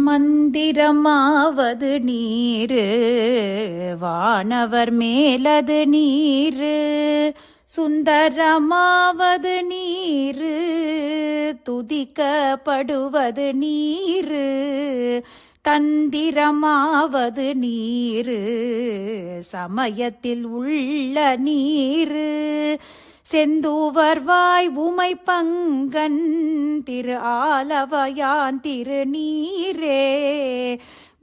மந்திரமாவது நீரு வானவர் மேலது நீரு, சுந்தரமாவது நீரு துதிக்கப்படுவது நீரு, தந்திரமாவது நீரு சமயத்தில் உள்ள நீரு, செந்தூவர் வாய் உமை பங்கன் திரு ஆலவயான் திருநீரே,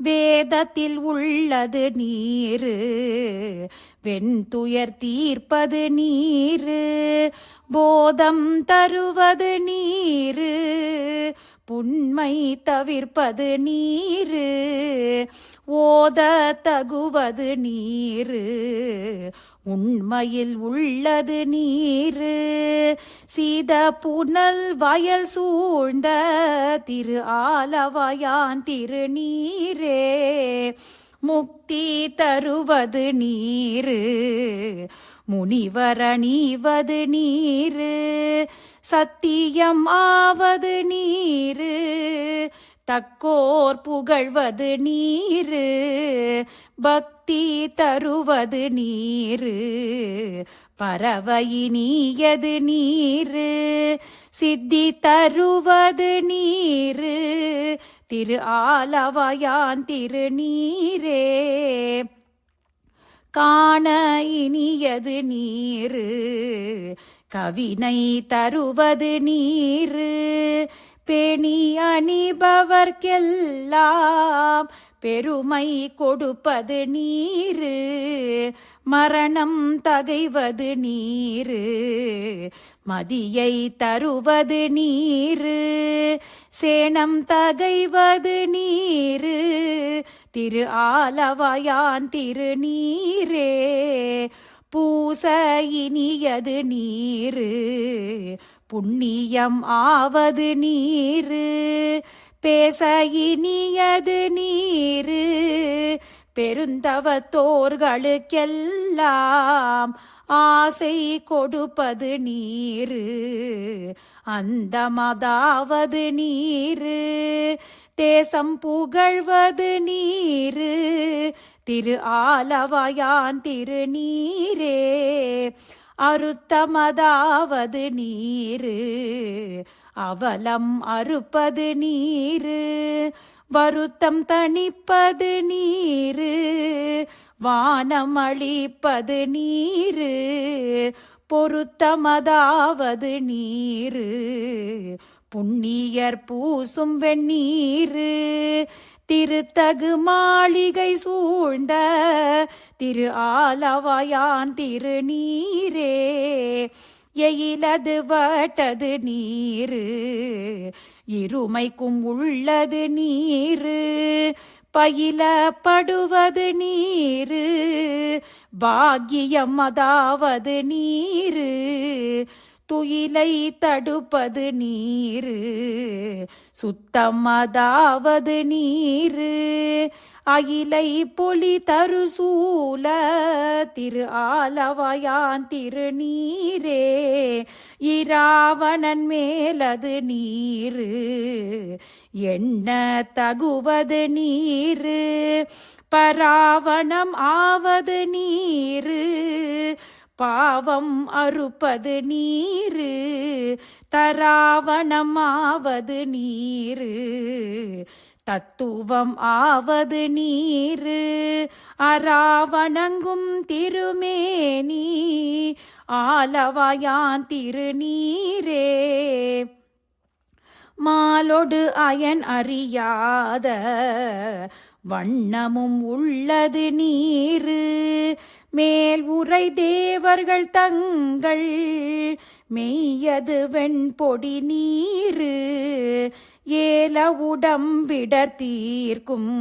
வேதத்தில் உள்ளது நீரு வெண்துயர் தீர்ப்பது நீரு, போதம் தருவது நீரு புண்மை தவிர்ப்பது நீரு, ஓத தகுவது நீரு உண்மையில் உள்ளது நீரு, சீத புனல் வயல் சூழ்ந்த திரு ஆலவயான் திருநீரே, முக்தி தருவது நீரு முனிவர் அணிவது நீரு, சத்தியம் ஆவது நீரு தக்கோர் புகழ்வது நீரு, பக்தி தருவது நீரு பறவையினியது நீரு, சித்தி தருவது நீரு திரு ஆலவயான் திருநீரே, காண இனியது நீரு கவினை தருவது நீரு, பேணி அணிபவர்க்கெல்லாம் பெருமை கொடுப்பது நீரு, மரணம் தகைவது நீரு மதியை தருவது நீரு, சேணம் தகைவது நீரு திரு ஆலவயான் திருநீரே, பூச இனியது நீரு புண்ணியம் ஆவது நீரு, பேச இனியது நீரு பெருந்தவத்தோர்களுக்கெல்லாம் ஆசை கொடுப்பது நீரு, அந்தமதாவது நீரு தேசம் புகழ்வது நீரு திரு ஆலவயான் திருநீரே, அருத்தமதாவது நீரு அவலம் அறுப்பது நீரு, வருத்தம் தணிப்பது நீரு வானம் அளிப்பது நீரு, பொருத்தமதாவது நீரு புண்ணியர் பூசும் வெண்ணீரு, திருத்தகு மாளிகை சூழ்ந்த திரு ஆலவயான் திருநீரே, எயிலது வட்டது நீரு இருமைக்கும் உள்ளது நீரு, பயிலப்படுவது நீரு பாக்கியம் அதாவது நீரு, துயிலை தடுப்பது நீரு சுத்தமதாவது நீரு, அகிலை பொலி தருசூல திரு ஆலவயான் திருநீரே, இராவணன் மேலது நீரு எண்ண தகுவது நீரு, பராவணம் ஆவது நீரு பாவம் அறுப்பது நீரு, தராவணம் ஆவது நீரு தத்துவம் ஆவது நீரு, அராவணங்கும் திருமேனி ஆலவயான் திருநீரே, மாலொடு அயன் அறியாத வண்ணமும் உள்ளது நீரு, மேல் உரை தேவர்கள் தங்கள் மெய்யது வெண்பொடி நீரு, ஏல உடம்பிடர் தீர்க்கும்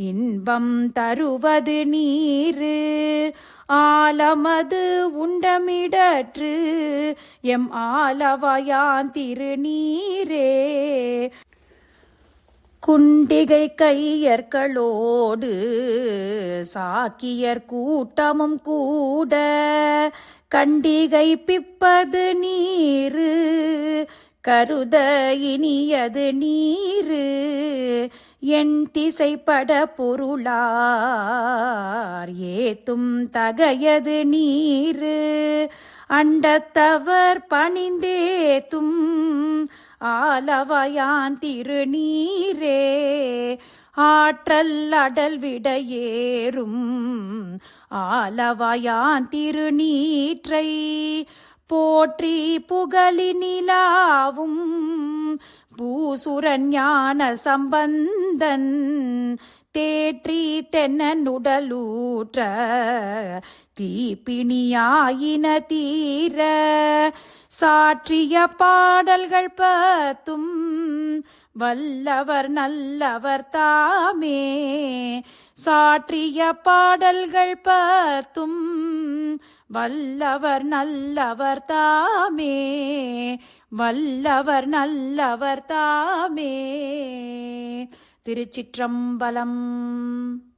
இன்பம் தருவது நீரு, ஆலமது உண்டமிடற்று எம் ஆலவயான் திருநீரே, குண்டிகை கையர்களோடு சாக்கியர் கூட்டமும் கூட கண்டிகை பிப்பது நீரு கருத இனியது நீரு என் திசைப்பட பொருளார் ஏத்தும் தகையது நீரு அண்டத்தவர் பணிந்தேத்தும் ஆலவயான் திருநீரே ஆற்றல் அடல் விடையேறும் ஆலவயான் திருநீற்றை போற்றி புகழி நிலாவும் பூசுரன் ஞான சம்பந்தன் தேற்றி தென்னனுடலூற்ற தீப்பிணியாயின தீர சாற்றிய பாடல்கள் பத்தும் வல்லவர் நல்லவர் தாமே சாற்றிய பாடல்கள் பத்தும் வல்லவர் நல்லவர் தாமே வல்லவர் நல்லவர் தாமே. திருச்சிற்றம்பலம்.